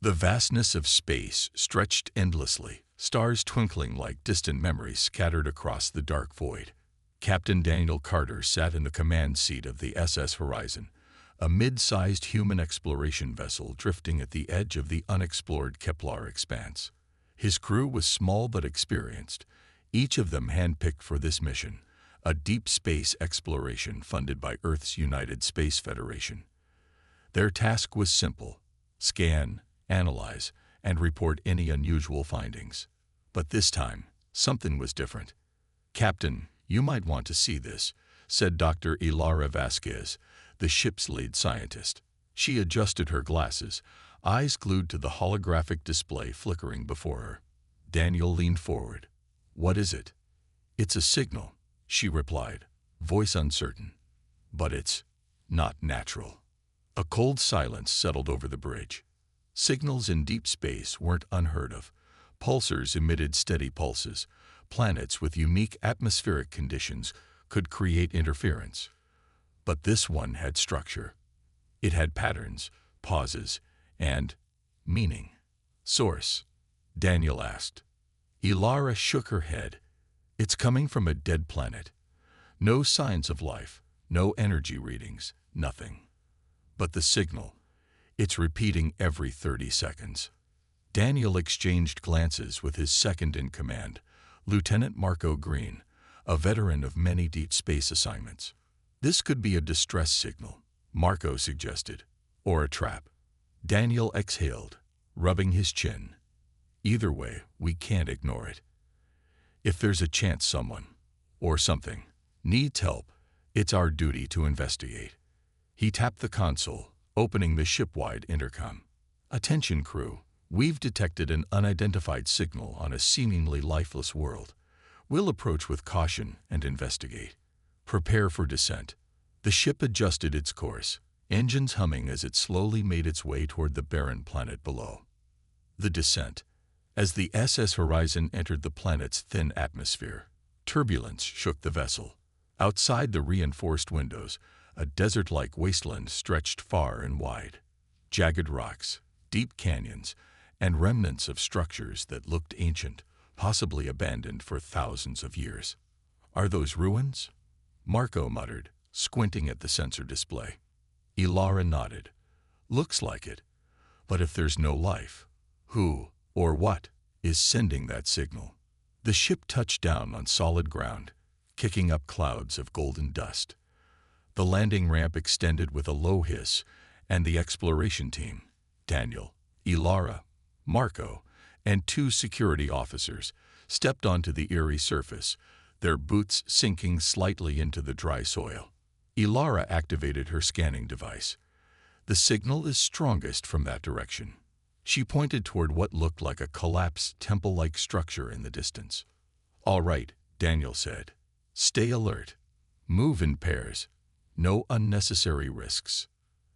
The vastness of space stretched endlessly, stars twinkling like distant memories scattered across the dark void. Captain Daniel Carter sat in the command seat of the SS Horizon, a mid-sized human exploration vessel drifting at the edge of the unexplored Kepler expanse. His crew was small but experienced, each of them handpicked for this mission, a deep space exploration funded by Earth's United Space Federation. Their task was simple: scan, analyze, and report any unusual findings. But this time, something was different. "Captain, you might want to see this," said Dr. Ilara Vasquez, the ship's lead scientist. She adjusted her glasses, eyes glued to the holographic display flickering before her. Daniel leaned forward. "What is it?" "It's a signal," she replied, voice uncertain. "But it's not natural." A cold silence settled over the bridge. Signals in deep space weren't unheard of. Pulsars emitted steady pulses. Planets with unique atmospheric conditions could create interference. But this one had structure. It had patterns, pauses, and meaning. "Source?" Daniel asked. Ilara shook her head. "It's coming from a dead planet. No signs of life, no energy readings, nothing. But the signal, it's repeating every 30 seconds. Daniel exchanged glances with his second-in-command, Lieutenant Marco Green, a veteran of many deep space assignments. "This could be a distress signal," Marco suggested, "or a trap." Daniel exhaled, rubbing his chin. "Either way, we can't ignore it. If there's a chance someone, or something, needs help, it's our duty to investigate." He tapped the console, opening the ship-wide intercom. "Attention crew, we've detected an unidentified signal on a seemingly lifeless world. We'll approach with caution and investigate. Prepare for descent." The ship adjusted its course, engines humming as it slowly made its way toward the barren planet below. The descent. As the SS Horizon entered the planet's thin atmosphere, turbulence shook the vessel. Outside the reinforced windows, a desert-like wasteland stretched far and wide. Jagged rocks, deep canyons, and remnants of structures that looked ancient, possibly abandoned for thousands of years. "Are those ruins?" Marco muttered, squinting at the sensor display. Ilara nodded. "Looks like it. But if there's no life, who, or what, is sending that signal?" The ship touched down on solid ground, kicking up clouds of golden dust. The landing ramp extended with a low hiss, and the exploration team, Daniel, Ilara, Marco, and 2 security officers, stepped onto the eerie surface, their boots sinking slightly into the dry soil. Ilara activated her scanning device. "The signal is strongest from that direction." She pointed toward what looked like a collapsed temple-like structure in the distance. "All right," Daniel said. "Stay alert. Move in pairs. No unnecessary risks."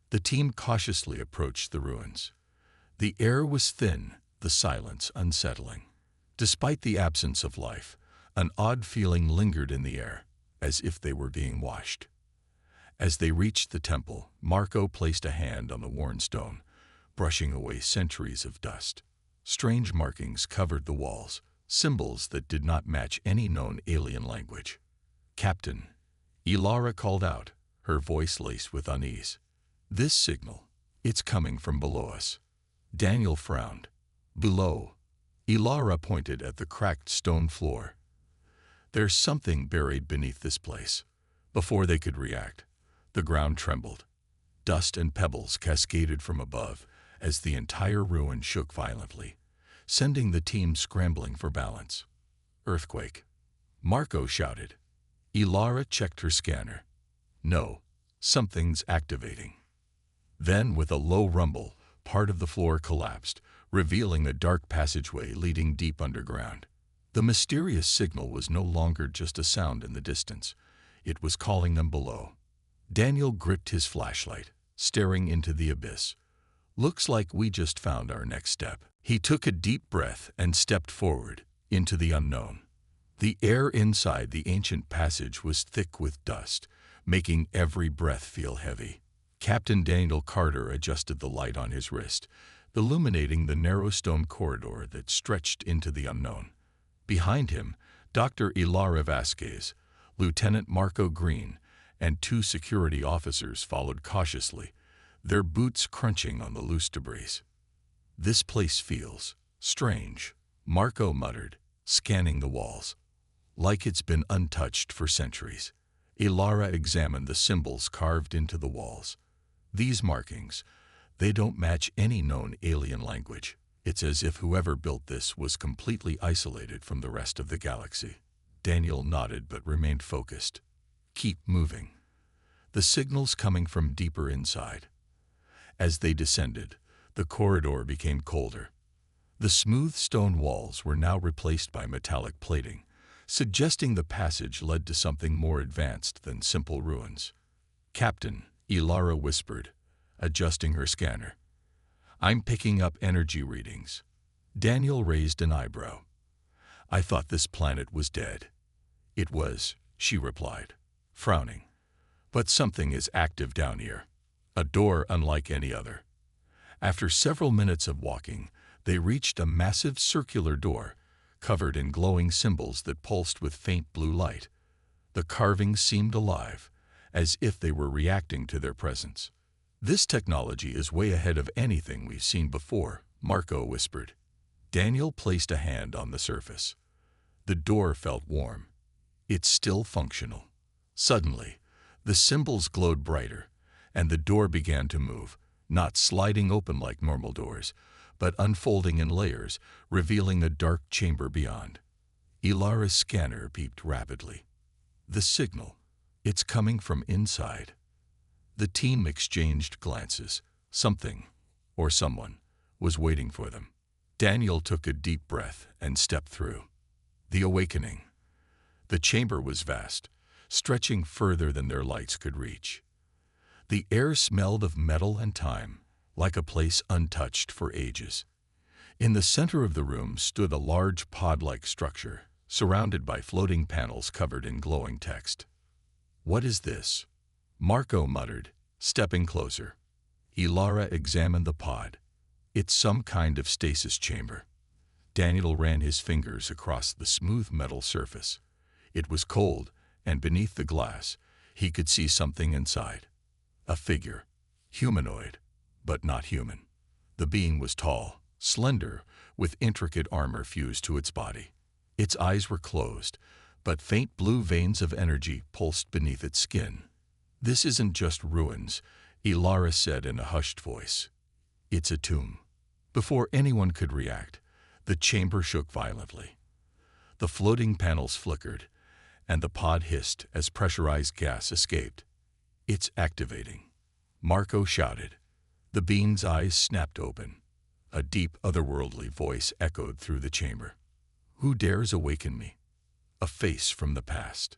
The team cautiously approached the ruins. The air was thin, the silence unsettling. Despite the absence of life, an odd feeling lingered in the air, as if they were being washed. As they reached the temple, Marco placed a hand on the worn stone, brushing away centuries of dust. Strange markings covered the walls, symbols that did not match any known alien language. "Captain," Ilara called out, her voice laced with unease. "This signal, it's coming from below us." Daniel frowned. "Below?" Ilara pointed at the cracked stone floor. "There's something buried beneath this place." Before they could react, the ground trembled. Dust and pebbles cascaded from above as the entire ruin shook violently, sending the team scrambling for balance. "Earthquake!" Marco shouted. Ilara checked her scanner. "No, something's activating." Then, with a low rumble, part of the floor collapsed, revealing a dark passageway leading deep underground. The mysterious signal was no longer just a sound in the distance. It was calling them below. Daniel gripped his flashlight, staring into the abyss. "Looks like we just found our next step." He took a deep breath and stepped forward, into the unknown. The air inside the ancient passage was thick with dust, making every breath feel heavy. Captain Daniel Carter adjusted the light on his wrist, illuminating the narrow stone corridor that stretched into the unknown. Behind him, Dr. Ilara Vasquez, Lieutenant Marco Green, and 2 security officers followed cautiously, their boots crunching on the loose debris. "This place feels strange," Marco muttered, scanning the walls. "Like it's been untouched for centuries." Ilara examined the symbols carved into the walls. "These markings, they don't match any known alien language. It's as if whoever built this was completely isolated from the rest of the galaxy." Daniel nodded but remained focused. "Keep moving." The signals coming from deeper inside. As they descended, the corridor became colder. The smooth stone walls were now replaced by metallic plating, suggesting the passage led to something more advanced than simple ruins. "Captain," Ilara whispered, adjusting her scanner. "I'm picking up energy readings." Daniel raised an eyebrow. "I thought this planet was dead." "It was," she replied, frowning. "But something is active down here. A door unlike any other." After several minutes of walking, they reached a massive circular door, covered in glowing symbols that pulsed with faint blue light. The carvings seemed alive, as if they were reacting to their presence. "This technology is way ahead of anything we've seen before," Marco whispered. Daniel placed a hand on the surface. The door felt warm. "It's still functional." Suddenly, the symbols glowed brighter, and the door began to move, not sliding open like normal doors, but unfolding in layers, revealing a dark chamber beyond. Ilara's scanner beeped rapidly. "The signal. It's coming from inside." The team exchanged glances. Something, or someone, was waiting for them. Daniel took a deep breath and stepped through. The awakening. The chamber was vast, stretching further than their lights could reach. The air smelled of metal and time, like a place untouched for ages. In the center of the room stood a large pod-like structure, surrounded by floating panels covered in glowing text. "What is this?" Marco muttered, stepping closer. Ilara examined the pod. "It's some kind of stasis chamber." Daniel ran his fingers across the smooth metal surface. It was cold, and beneath the glass, he could see something inside. A figure, humanoid, but not human. The being was tall, slender, with intricate armor fused to its body. Its eyes were closed, but faint blue veins of energy pulsed beneath its skin. "This isn't just ruins," Ilara said in a hushed voice. "It's a tomb." Before anyone could react, the chamber shook violently. The floating panels flickered, and the pod hissed as pressurized gas escaped. "It's activating," Marco shouted. The being's eyes snapped open. A deep, otherworldly voice echoed through the chamber. "Who dares awaken me?" A face from the past.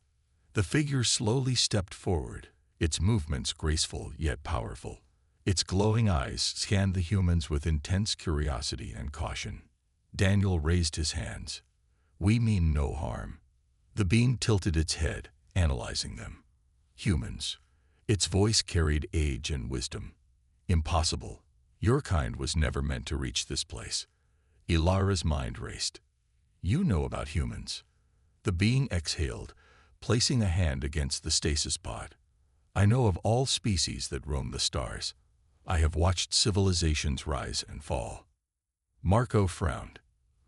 The figure slowly stepped forward, its movements graceful yet powerful. Its glowing eyes scanned the humans with intense curiosity and caution. Daniel raised his hands. "We mean no harm." The being tilted its head, analyzing them. "Humans." Its voice carried age and wisdom. "Impossible. Your kind was never meant to reach this place." Ilara's mind raced. "You know about humans." The being exhaled, placing a hand against the stasis pod. "I know of all species that roam the stars. I have watched civilizations rise and fall." Marco frowned.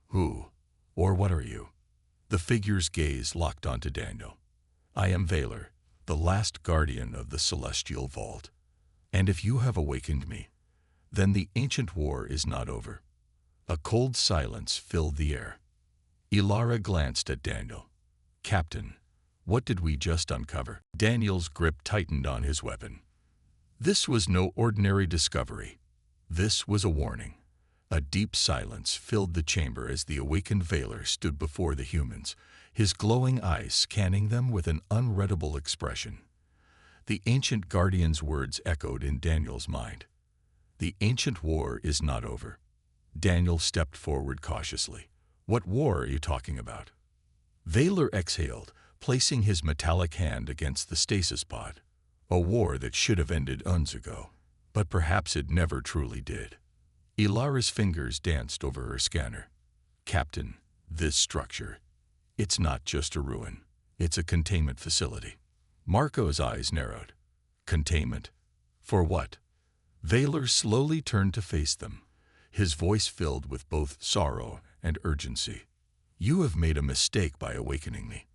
"Who, or what are you?" The figure's gaze locked onto Daniel. "I am Valor, the last guardian of the celestial vault. And if you have awakened me, then the ancient war is not over." A cold silence filled the air. Ilara glanced at Daniel. "Captain, what did we just uncover?" Daniel's grip tightened on his weapon. This was no ordinary discovery. This was a warning. A deep silence filled the chamber as the awakened Valor stood before the humans, his glowing eyes scanning them with an unreadable expression. The ancient guardian's words echoed in Daniel's mind. "The ancient war is not over." Daniel stepped forward cautiously. "What war are you talking about?" Valor exhaled, placing his metallic hand against the stasis pod. "A war that should have ended eons ago, but perhaps it never truly did." Ilara's fingers danced over her scanner. Captain, this structure, it's not just a ruin. It's a containment facility. Marco's eyes narrowed. Containment? For what? Vaylor slowly turned to face them, his voice filled with both sorrow and urgency. You have made a mistake by awakening me.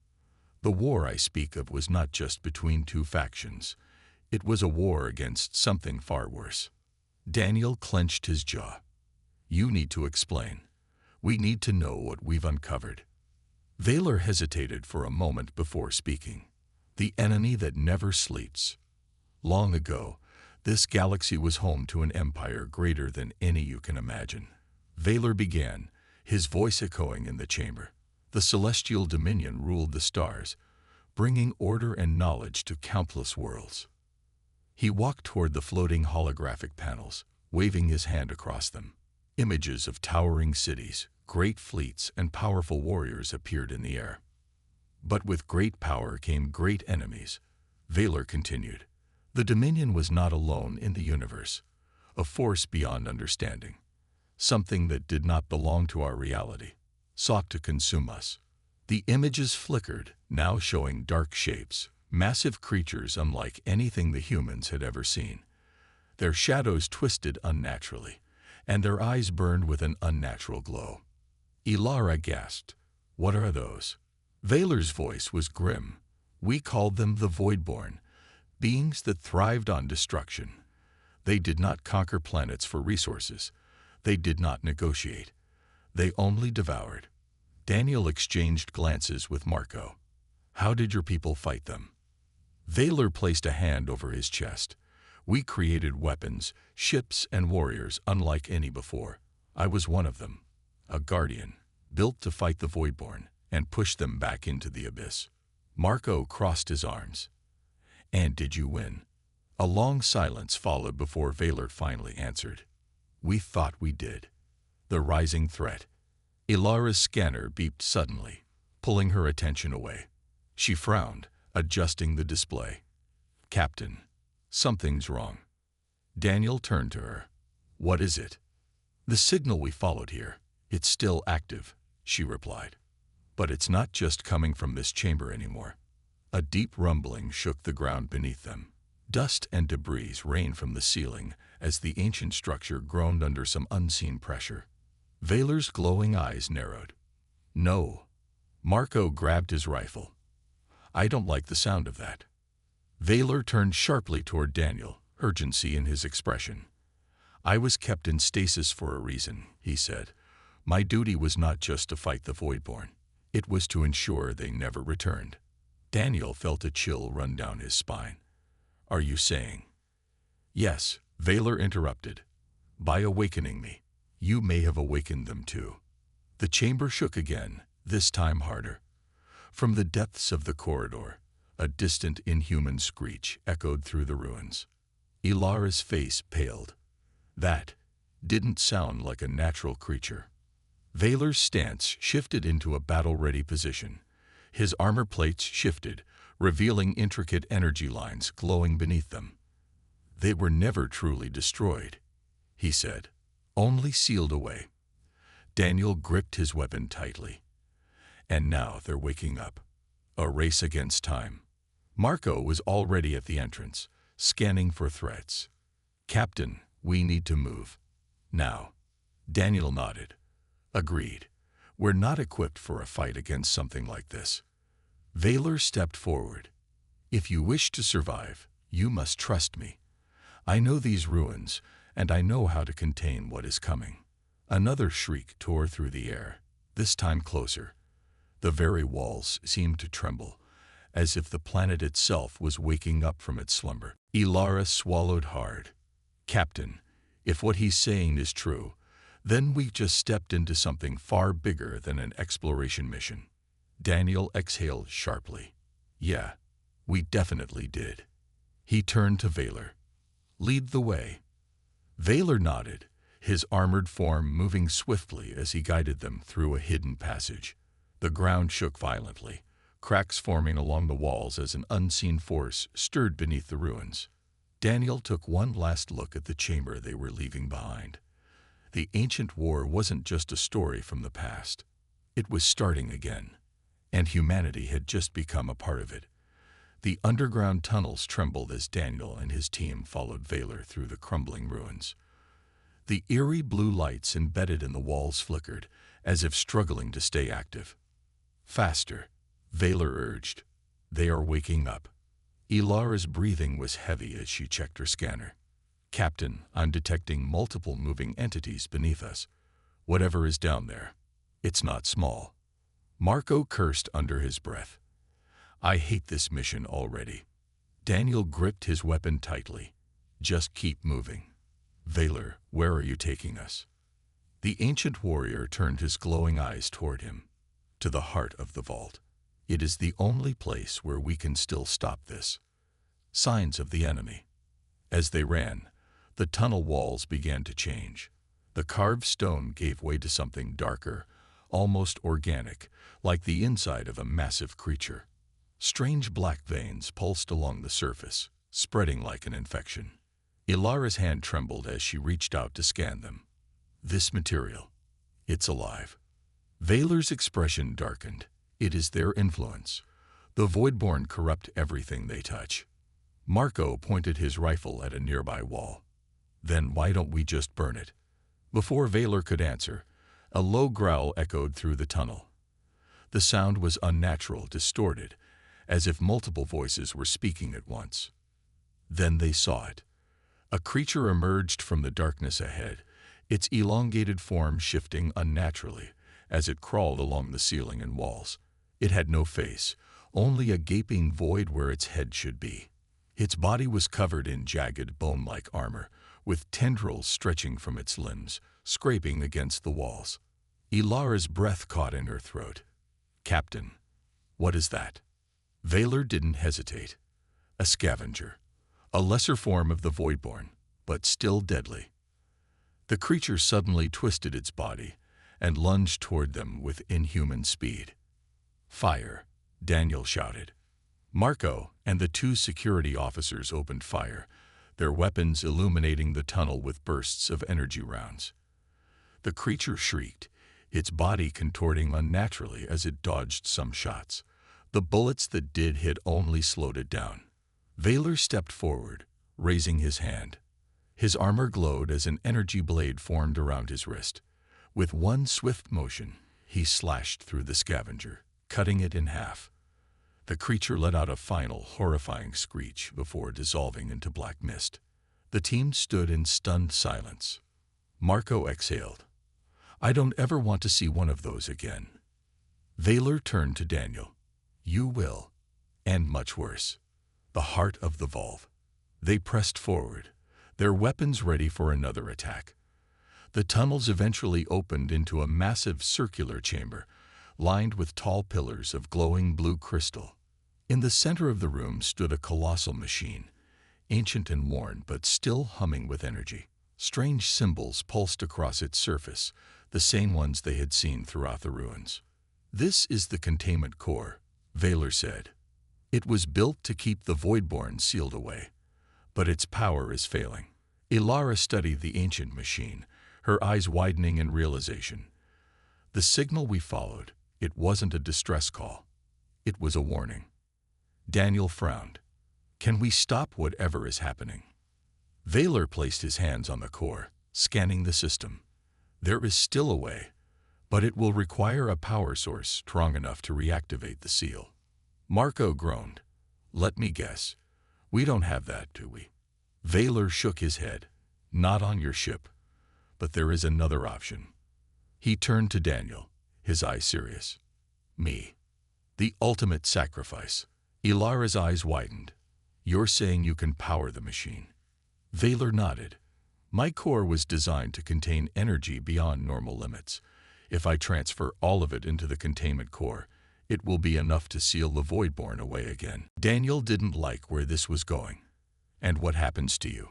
The war I speak of was not just between two factions. It was a war against something far worse. Daniel clenched his jaw. You need to explain. We need to know what we've uncovered. Vaylor hesitated for a moment before speaking. The enemy that never sleeps. Long ago, this galaxy was home to an empire greater than any you can imagine. Vaylor began, his voice echoing in the chamber. The celestial dominion ruled the stars, bringing order and knowledge to countless worlds. He walked toward the floating holographic panels, waving his hand across them. Images of towering cities, great fleets, and powerful warriors appeared in the air. But with great power came great enemies. Vaylor continued. The Dominion was not alone in the universe, a force beyond understanding. Something that did not belong to our reality, sought to consume us. The images flickered, now showing dark shapes, massive creatures unlike anything the humans had ever seen. Their shadows twisted unnaturally, and their eyes burned with an unnatural glow. Ilara gasped. What are those? Vaylor's voice was grim. We called them the Voidborn, beings that thrived on destruction. They did not conquer planets for resources. They did not negotiate. They only devoured. Daniel exchanged glances with Marco. How did your people fight them? Vaylor placed a hand over his chest. We created weapons, ships, and warriors unlike any before. I was one of them, a guardian, built to fight the Voidborn and push them back into the abyss. Marco crossed his arms. And did you win? A long silence followed before Vaylor finally answered. We thought we did. The rising threat. Ilara's scanner beeped suddenly, pulling her attention away. She frowned, adjusting the display. Captain, something's wrong. Daniel turned to her. What is it? The signal we followed here. It's still active, she replied. But it's not just coming from this chamber anymore. A deep rumbling shook the ground beneath them. Dust and debris rained from the ceiling as the ancient structure groaned under some unseen pressure. Vaylor's glowing eyes narrowed. No. Marco grabbed his rifle. I don't like the sound of that. Vaylor turned sharply toward Daniel, urgency in his expression. I was kept in stasis for a reason, he said. My duty was not just to fight the Voidborn. It was to ensure they never returned. Daniel felt a chill run down his spine. Are you saying? Yes, Vaylor interrupted. By awakening me, you may have awakened them too. The chamber shook again, this time harder. From the depths of the corridor, a distant inhuman screech echoed through the ruins. Ilara's face paled. That didn't sound like a natural creature. Vaylor's stance shifted into a battle-ready position. His armor plates shifted, revealing intricate energy lines glowing beneath them. They were never truly destroyed, he said, only sealed away. Daniel gripped his weapon tightly. And now they're waking up. A race against time. Marco was already at the entrance, scanning for threats. Captain, we need to move. Now. Daniel nodded. Agreed. We're not equipped for a fight against something like this. Vaylor stepped forward. If you wish to survive, you must trust me. I know these ruins, and I know how to contain what is coming. Another shriek tore through the air, this time closer. The very walls seemed to tremble, as if the planet itself was waking up from its slumber. Ilara swallowed hard. Captain, if what he's saying is true, then we just stepped into something far bigger than an exploration mission. Daniel exhaled sharply. Yeah, we definitely did. He turned to Vaylor. Lead the way. Vaylor nodded, his armored form moving swiftly as he guided them through a hidden passage. The ground shook violently, cracks forming along the walls as an unseen force stirred beneath the ruins. Daniel took one last look at the chamber they were leaving behind. The ancient war wasn't just a story from the past. It was starting again, and humanity had just become a part of it. The underground tunnels trembled as Daniel and his team followed Valor through the crumbling ruins. The eerie blue lights embedded in the walls flickered, as if struggling to stay active. Faster, Valor urged. They are waking up. Ilara's breathing was heavy as she checked her scanner. Captain, I'm detecting multiple moving entities beneath us. Whatever is down there, it's not small. Marco cursed under his breath. I hate this mission already. Daniel gripped his weapon tightly. Just keep moving. Valor, where are you taking us? The ancient warrior turned his glowing eyes toward him. To the heart of the vault. It is the only place where we can still stop this. Signs of the enemy. As they ran, the tunnel walls began to change. The carved stone gave way to something darker, almost organic, like the inside of a massive creature. Strange black veins pulsed along the surface, spreading like an infection. Ilara's hand trembled as she reached out to scan them. This material, it's alive. Valor's expression darkened. It is their influence. The Voidborn corrupt everything they touch. Marco pointed his rifle at a nearby wall. Then why don't we just burn it? Before Valor could answer, a low growl echoed through the tunnel. The sound was unnatural, distorted, as if multiple voices were speaking at once. Then they saw it. A creature emerged from the darkness ahead, its elongated form shifting unnaturally as it crawled along the ceiling and walls. It had no face, only a gaping void where its head should be. Its body was covered in jagged, bone-like armor, with tendrils stretching from its limbs, scraping against the walls. Ilara's breath caught in her throat. Captain, what is that? Valor didn't hesitate. A scavenger. A lesser form of the Voidborn, but still deadly. The creature suddenly twisted its body and lunged toward them with inhuman speed. Fire, Daniel shouted. Marco and the two security officers opened fire, their weapons illuminating the tunnel with bursts of energy rounds. The creature shrieked, its body contorting unnaturally as it dodged some shots. The bullets that did hit only slowed it down. Valor stepped forward, raising his hand. His armor glowed as an energy blade formed around his wrist. With one swift motion, he slashed through the scavenger, cutting it in half. The creature let out a final, horrifying screech before dissolving into black mist. The team stood in stunned silence. Marco exhaled. I don't ever want to see one of those again. Valor turned to Daniel. You will, and much worse. The heart of the vault. They pressed forward, their weapons ready for another attack. The tunnels eventually opened into a massive circular chamber, lined with tall pillars of glowing blue crystal. In the center of the room stood a colossal machine, ancient and worn but still humming with energy. Strange symbols pulsed across its surface, the same ones they had seen throughout the ruins. This is the containment core, Valor said. It was built to keep the Voidborn sealed away, but its power is failing. Ilara studied the ancient machine, her eyes widening in realization. The signal we followed, it wasn't a distress call. It was a warning. Daniel frowned. Can we stop whatever is happening? Valor placed his hands on the core, scanning the system. There is still a way, but it will require a power source strong enough to reactivate the seal. Marco groaned. Let me guess. We don't have that, do we? Valor shook his head. Not on your ship. But there is another option. He turned to Daniel, his eyes serious. Me. The ultimate sacrifice. Ilara's eyes widened. You're saying you can power the machine. Valor nodded. My core was designed to contain energy beyond normal limits. If I transfer all of it into the containment core, it will be enough to seal the Voidborn away again. Daniel didn't like where this was going. And what happens to you?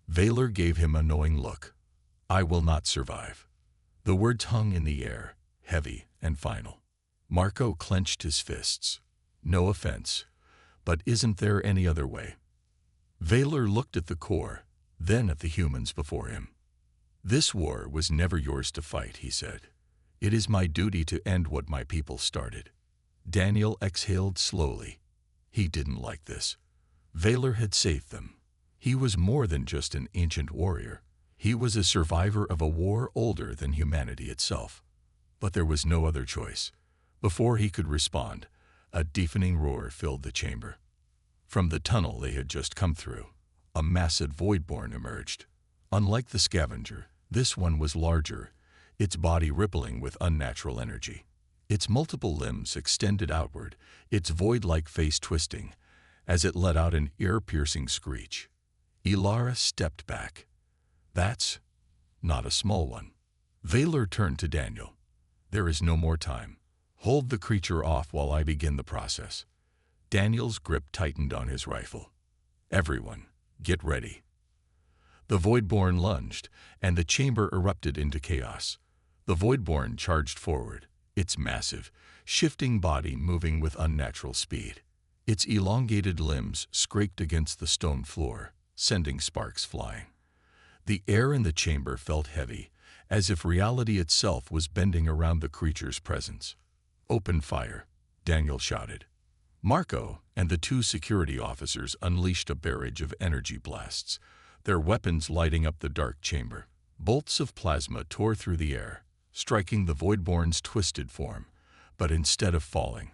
Valor gave him a knowing look. I will not survive. The words hung in the air, heavy and final. Marco clenched his fists. No offense, but isn't there any other way? Valor looked at the core, then at the humans before him. "This war was never yours to fight," he said. "It is my duty to end what my people started." Daniel exhaled slowly. He didn't like this. Valor had saved them. He was more than just an ancient warrior. He was a survivor of a war older than humanity itself. But there was no other choice. Before he could respond, a deafening roar filled the chamber. From the tunnel they had just come through, a massive voidborn emerged. Unlike the scavenger, this one was larger, its body rippling with unnatural energy. Its multiple limbs extended outward, its void-like face twisting, as it let out an ear-piercing screech. Ilara stepped back. "That's not a small one." Valor turned to Daniel. "There is no more time. Hold the creature off while I begin the process." Daniel's grip tightened on his rifle. "Everyone, get ready." The Voidborn lunged, and the chamber erupted into chaos. The Voidborn charged forward, its massive, shifting body moving with unnatural speed. Its elongated limbs scraped against the stone floor, sending sparks flying. The air in the chamber felt heavy, as if reality itself was bending around the creature's presence. "Open fire," Daniel shouted. Marco and the two security officers unleashed a barrage of energy blasts, their weapons lighting up the dark chamber. Bolts of plasma tore through the air, striking the Voidborn's twisted form, but instead of falling,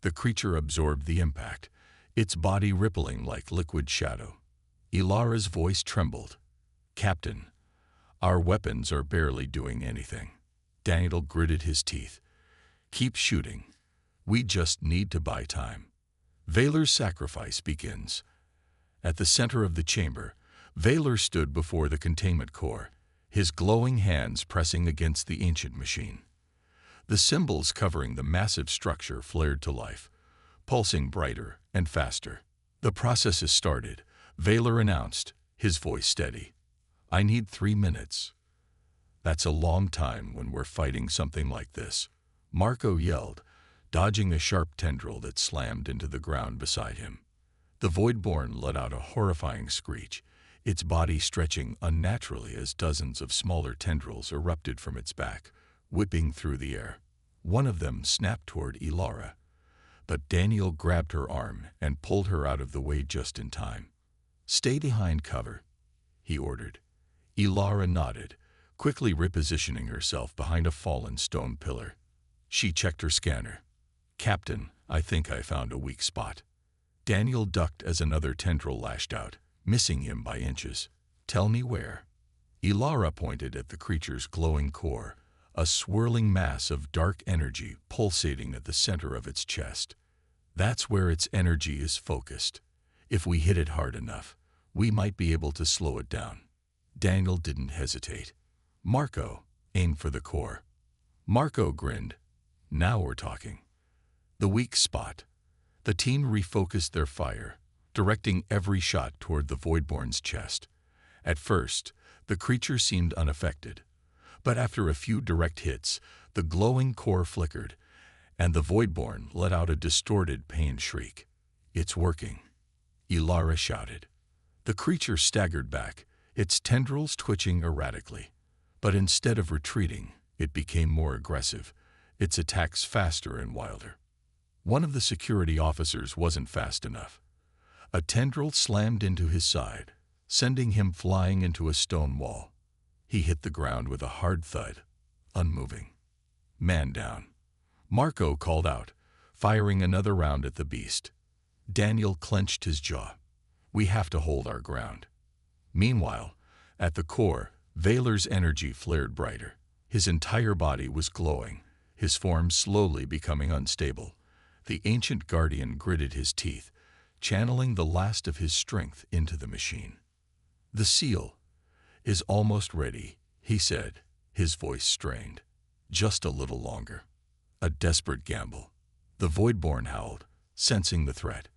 the creature absorbed the impact, its body rippling like liquid shadow. Ilara's voice trembled. "Captain, our weapons are barely doing anything." Daniel gritted his teeth. "Keep shooting. We just need to buy time." Valor's sacrifice begins. At the center of the chamber, Valor stood before the containment core, his glowing hands pressing against the ancient machine. The symbols covering the massive structure flared to life, pulsing brighter and faster. "The process has started," Valor announced, his voice steady. "I need 3 minutes." "That's a long time when we're fighting something like this," Marco yelled, dodging a sharp tendril that slammed into the ground beside him. The Voidborn let out a horrifying screech, its body stretching unnaturally as dozens of smaller tendrils erupted from its back, whipping through the air. One of them snapped toward Ilara, but Daniel grabbed her arm and pulled her out of the way just in time. "Stay behind cover," he ordered. Ilara nodded, quickly repositioning herself behind a fallen stone pillar. She checked her scanner. "Captain, I think I found a weak spot." Daniel ducked as another tendril lashed out, missing him by inches. "Tell me where." Ilara pointed at the creature's glowing core, a swirling mass of dark energy pulsating at the center of its chest. "That's where its energy is focused. If we hit it hard enough, we might be able to slow it down." Daniel didn't hesitate. "Marco, aim for the core." Marco grinned. "Now we're talking." The weak spot. The team refocused their fire, directing every shot toward the Voidborn's chest. At first, the creature seemed unaffected, but after a few direct hits, the glowing core flickered, and the Voidborn let out a distorted pain shriek. "It's working," Ilara shouted. The creature staggered back, its tendrils twitching erratically. But instead of retreating, it became more aggressive, its attacks faster and wilder. One of the security officers wasn't fast enough. A tendril slammed into his side, sending him flying into a stone wall. He hit the ground with a hard thud, unmoving. "Man down," Marco called out, firing another round at the beast. Daniel clenched his jaw. "We have to hold our ground." Meanwhile, at the core, Valor's energy flared brighter. His entire body was glowing, his form slowly becoming unstable. The ancient guardian gritted his teeth, channeling the last of his strength into the machine. "The seal is almost ready," he said, his voice strained. "Just a little longer." A desperate gamble. The Voidborn howled, sensing the threat.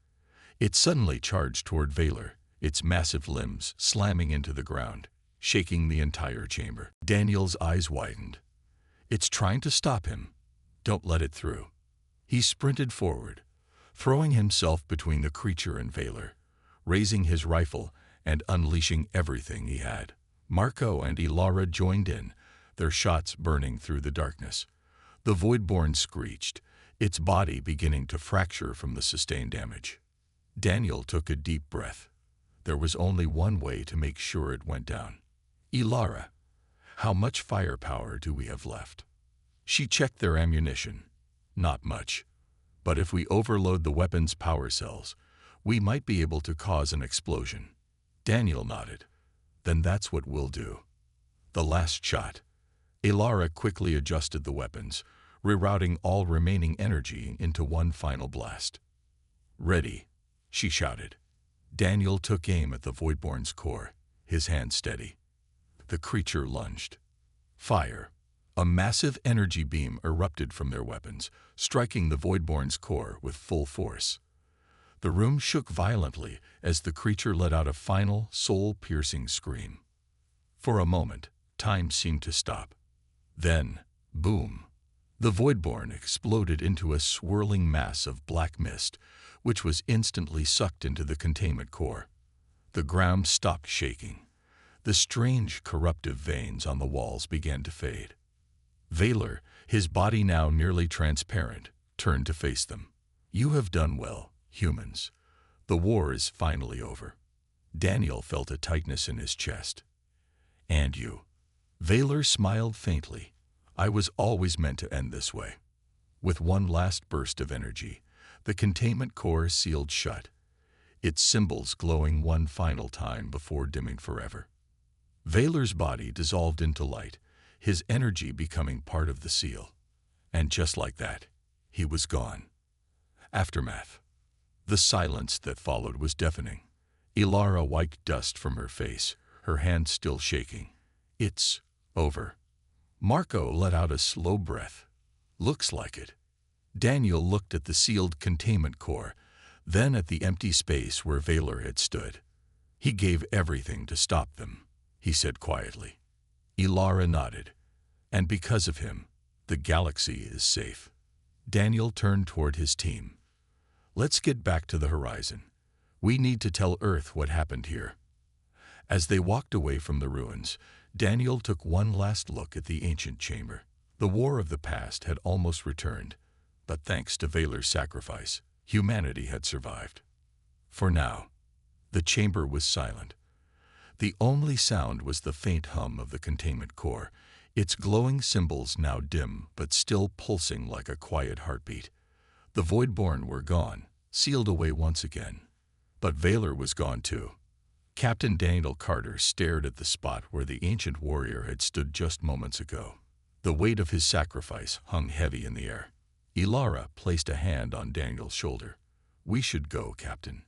It suddenly charged toward Valor, its massive limbs slamming into the ground, shaking the entire chamber. Daniel's eyes widened. "It's trying to stop him. Don't let it through." He sprinted forward, throwing himself between the creature and Valor, raising his rifle and unleashing everything he had. Marco and Ilara joined in, their shots burning through the darkness. The Voidborn screeched, its body beginning to fracture from the sustained damage. Daniel took a deep breath. There was only one way to make sure it went down. Ilara, how much firepower do we have left? She checked their ammunition. Not much. But if we overload the weapon's power cells, we might be able to cause an explosion. Daniel nodded. Then that's what we'll do. The last shot. Ilara quickly adjusted the weapons, rerouting all remaining energy into one final blast. Ready, she shouted. Daniel took aim at the Voidborn's core, his hand steady. The creature lunged. Fire. A massive energy beam erupted from their weapons, striking the Voidborn's core with full force. The room shook violently as the creature let out a final, soul-piercing scream. For a moment, time seemed to stop. Then, boom! The Voidborn exploded into a swirling mass of black mist, which was instantly sucked into the containment core. The ground stopped shaking. The strange, corruptive veins on the walls began to fade. Valor, his body now nearly transparent, turned to face them. You have done well, humans. The war is finally over. Daniel felt a tightness in his chest. And you. Valor smiled faintly. I was always meant to end this way. With one last burst of energy, the containment core sealed shut, its symbols glowing one final time before dimming forever. Valor's body dissolved into light, his energy becoming part of the seal. And just like that, he was gone. Aftermath. The silence that followed was deafening. Ilara wiped dust from her face, her hand still shaking. It's over. Marco let out a slow breath. Looks like it. Daniel looked at the sealed containment core, then at the empty space where Valor had stood. He gave everything to stop them, he said quietly. Ilara nodded. And because of him, the galaxy is safe. Daniel turned toward his team. Let's get back to the horizon. We need to tell Earth what happened here. As they walked away from the ruins, Daniel took one last look at the ancient chamber. The war of the past had almost returned, but thanks to Valor's sacrifice, humanity had survived. For now, the chamber was silent. The only sound was the faint hum of the containment core, its glowing symbols now dim but still pulsing like a quiet heartbeat. The Voidborn were gone, sealed away once again. But Valor was gone too. Captain Daniel Carter stared at the spot where the ancient warrior had stood just moments ago. The weight of his sacrifice hung heavy in the air. Ilara placed a hand on Daniel's shoulder. We should go, Captain.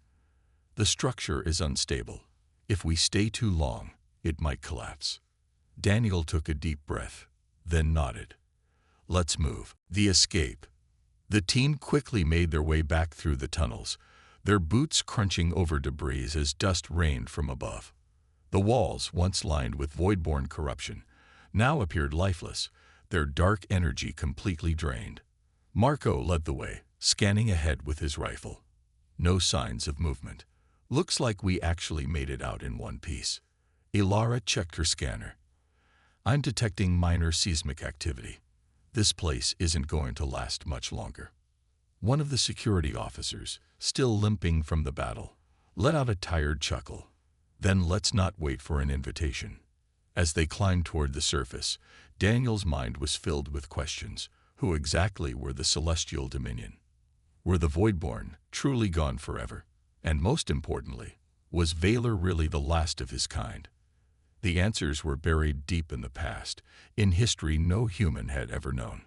The structure is unstable. If we stay too long, it might collapse. Daniel took a deep breath, then nodded. Let's move. The escape. The team quickly made their way back through the tunnels, their boots crunching over debris as dust rained from above. The walls, once lined with Voidborn corruption, now appeared lifeless, their dark energy completely drained. Marco led the way, scanning ahead with his rifle. No signs of movement. Looks like we actually made it out in one piece. Ilara checked her scanner. I'm detecting minor seismic activity. This place isn't going to last much longer. One of the security officers, still limping from the battle, let out a tired chuckle. Then let's not wait for an invitation. As they climbed toward the surface, Daniel's mind was filled with questions. Who exactly were the Celestial Dominion? Were the Voidborn truly gone forever? And most importantly, was Valor really the last of his kind? The answers were buried deep in the past, in history no human had ever known.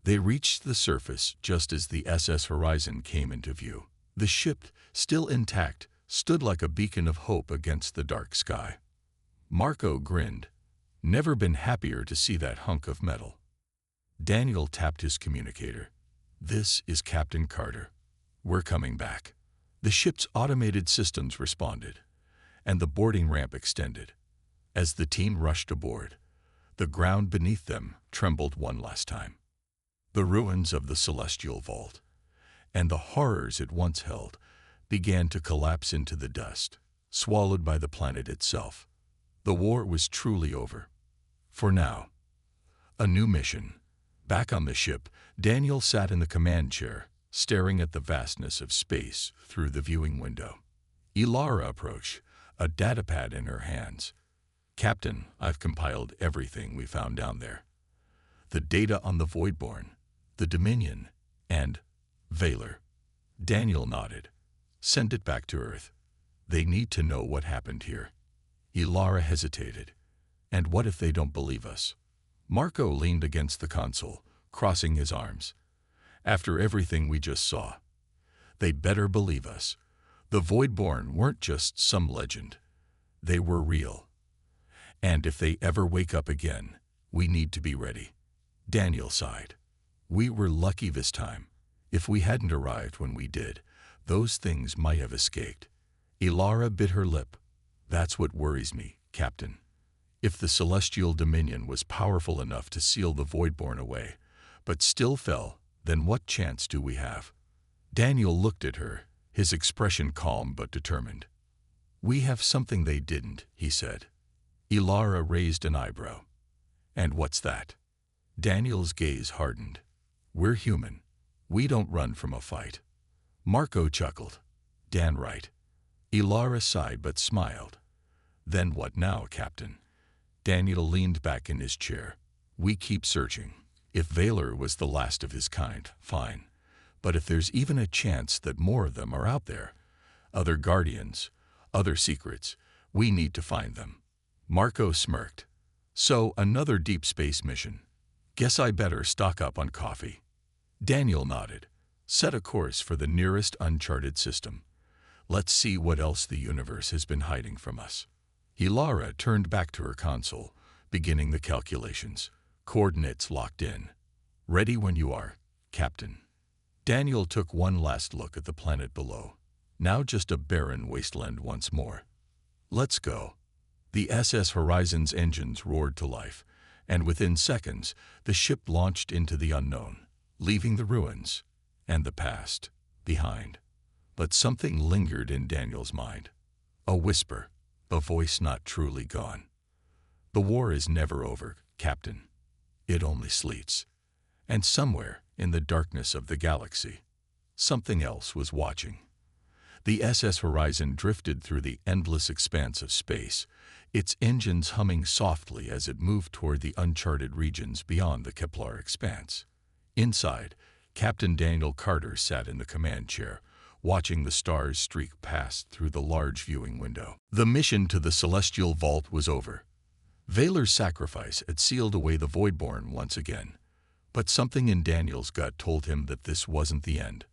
They reached the surface just as the SS Horizon came into view. The ship, still intact, stood like a beacon of hope against the dark sky. Marco grinned. Never been happier to see that hunk of metal. Daniel tapped his communicator. This is Captain Carter. We're coming back. The ship's automated systems responded, and the boarding ramp extended. As the team rushed aboard, the ground beneath them trembled one last time. The ruins of the celestial vault, and the horrors it once held, began to collapse into the dust, swallowed by the planet itself. The war was truly over. For now. A new mission. Back on the ship, Daniel sat in the command chair, staring at the vastness of space through the viewing window. Ilara approached, a datapad in her hands. "Captain, I've compiled everything we found down there. The data on the Voidborn, the Dominion, and Valor." Daniel nodded. "Send it back to Earth. They need to know what happened here." Ilara hesitated. "And what if they don't believe us?" Marco leaned against the console, crossing his arms. "After everything we just saw, they'd better believe us. The Voidborn weren't just some legend. They were real. And if they ever wake up again, we need to be ready." Daniel sighed. "We were lucky this time. If we hadn't arrived when we did, those things might have escaped." Ilara bit her lip. "That's what worries me, Captain. If the Celestial Dominion was powerful enough to seal the Voidborn away, but still fell, then what chance do we have?" Daniel looked at her, his expression calm but determined. "We have something they didn't," he said. Ilara raised an eyebrow. "And what's that?" Daniel's gaze hardened. "We're human. We don't run from a fight." Marco chuckled. "Dan right." Ilara sighed but smiled. "Then what now, Captain?" Daniel leaned back in his chair. "We keep searching. If Valor was the last of his kind, fine. But if there's even a chance that more of them are out there, other guardians, other secrets, we need to find them." Marco smirked. "So, another deep space mission. Guess I better stock up on coffee." Daniel nodded. "Set a course for the nearest uncharted system. Let's see what else the universe has been hiding from us." Ilara turned back to her console, beginning the calculations. Coordinates locked in. "Ready when you are, Captain." Daniel took one last look at the planet below. Now just a barren wasteland once more. "Let's go." The SS Horizon's engines roared to life, and within seconds, the ship launched into the unknown, leaving the ruins and the past behind. But something lingered in Daniel's mind. A whisper, a voice not truly gone. "The war is never over, Captain. It only sleeps." And somewhere in the darkness of the galaxy, something else was watching. The SS Horizon drifted through the endless expanse of space, its engines humming softly as it moved toward the uncharted regions beyond the Kepler expanse. Inside, Captain Daniel Carter sat in the command chair, watching the stars streak past through the large viewing window. The mission to the Celestial Vault was over. Valor's sacrifice had sealed away the Voidborn once again, but something in Daniel's gut told him that this wasn't the end.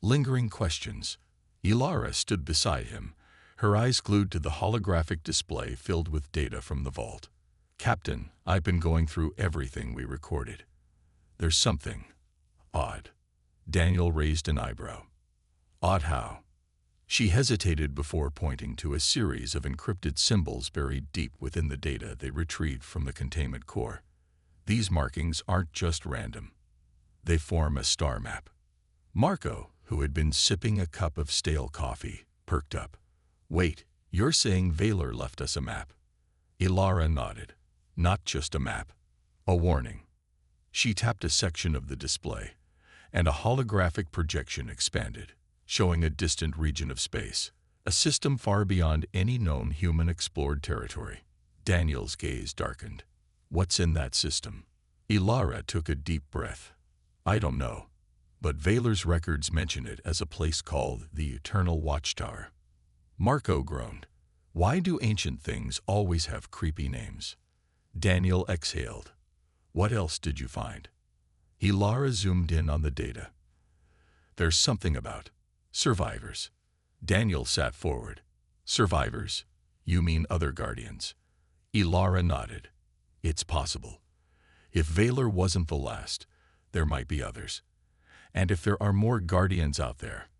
Lingering questions. Ilara stood beside him, her eyes glued to the holographic display filled with data from the vault. "Captain, I've been going through everything we recorded. There's something odd." Daniel raised an eyebrow. "Odd how?" She hesitated before pointing to a series of encrypted symbols buried deep within the data they retrieved from the containment core. "These markings aren't just random. They form a star map." Marco, who had been sipping a cup of stale coffee, perked up. "Wait, you're saying Valor left us a map?" Ilara nodded. "Not just a map. A warning." She tapped a section of the display, and a holographic projection expanded, showing a distant region of space, a system far beyond any known human-explored territory. Daniel's gaze darkened. "What's in that system?" Ilara took a deep breath. "I don't know, but Valor's records mention it as a place called the Eternal Watchtower." Marco groaned. "Why do ancient things always have creepy names?" Daniel exhaled. "What else did you find?" Ilara zoomed in on the data. "There's something about survivors." Daniel sat forward. "Survivors? You mean other guardians?" Ilara nodded. "It's possible. If Valor wasn't the last, there might be others. And if there are more guardians out there..."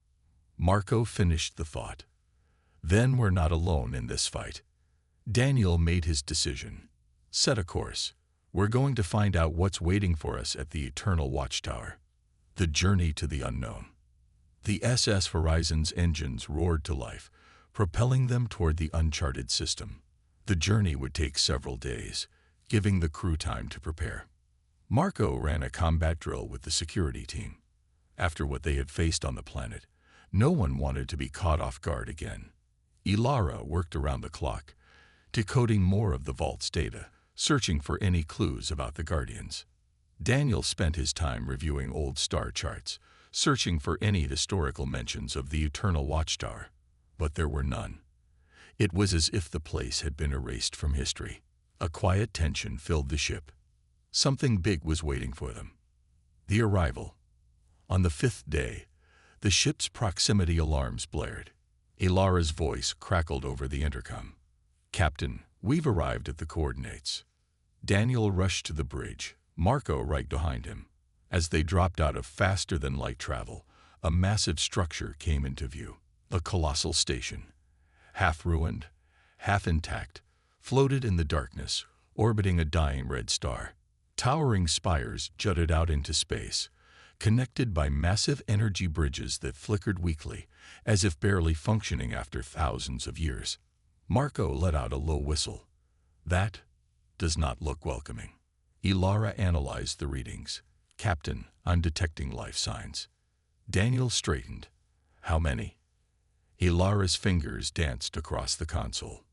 Marco finished the thought. "Then we're not alone in this fight." Daniel made his decision. "Set a course. We're going to find out what's waiting for us at the Eternal Watchtower." The journey to the unknown. The SS Horizon's engines roared to life, propelling them toward the uncharted system. The journey would take several days, giving the crew time to prepare. Marco ran a combat drill with the security team. After what they had faced on the planet, no one wanted to be caught off guard again. Ilara worked around the clock, decoding more of the vault's data, searching for any clues about the Guardians. Daniel spent his time reviewing old star charts, searching for any historical mentions of the Eternal Watchtower, but there were none. It was as if the place had been erased from history. A quiet tension filled the ship. Something big was waiting for them. The arrival. On the 5th day, the ship's proximity alarms blared. Ilara's voice crackled over the intercom. "Captain, we've arrived at the coordinates." Daniel rushed to the bridge, Marco right behind him. As they dropped out of faster-than-light travel, a massive structure came into view. A colossal station, half ruined, half intact, floated in the darkness, orbiting a dying red star. Towering spires jutted out into space, connected by massive energy bridges that flickered weakly, as if barely functioning after thousands of years. Marco let out a low whistle. "That does not look welcoming." Ilara analyzed the readings. "Captain, I'm detecting life signs." Daniel straightened. "How many?" Ilara's fingers danced across the console.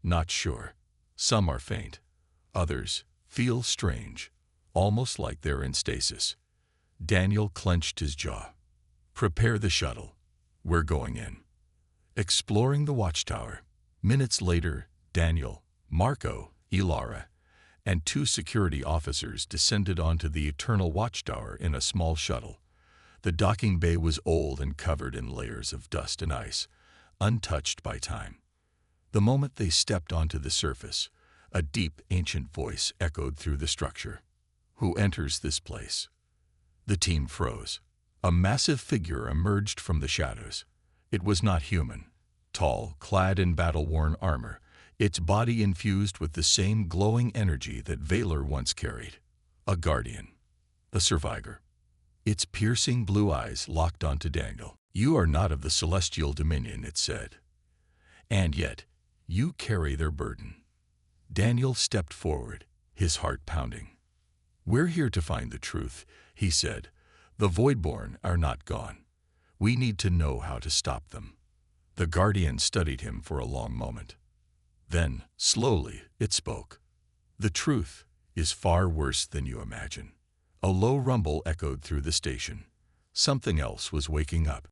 "Not sure. Some are faint. Others feel strange, almost like they're in stasis." Daniel clenched his jaw. "Prepare the shuttle. We're going in." Exploring the watchtower. Minutes later, Daniel, Marco, Ilara, and 2 security officers descended onto the Eternal Watchtower in a small shuttle. The docking bay was old and covered in layers of dust and ice, untouched by time. The moment they stepped onto the surface, a deep, ancient voice echoed through the structure. "Who enters this place?" The team froze. A massive figure emerged from the shadows. It was not human. Tall, clad in battle-worn armor, its body infused with the same glowing energy that Valor once carried. A guardian. A survivor. Its piercing blue eyes locked onto Daniel. "You are not of the celestial dominion," it said. "And yet, you carry their burden." Daniel stepped forward, his heart pounding. "We're here to find the truth," he said. "The Voidborn are not gone. We need to know how to stop them." The Guardian studied him for a long moment. Then, slowly, it spoke. "The truth is far worse than you imagine." A low rumble echoed through the station. Something else was waking up.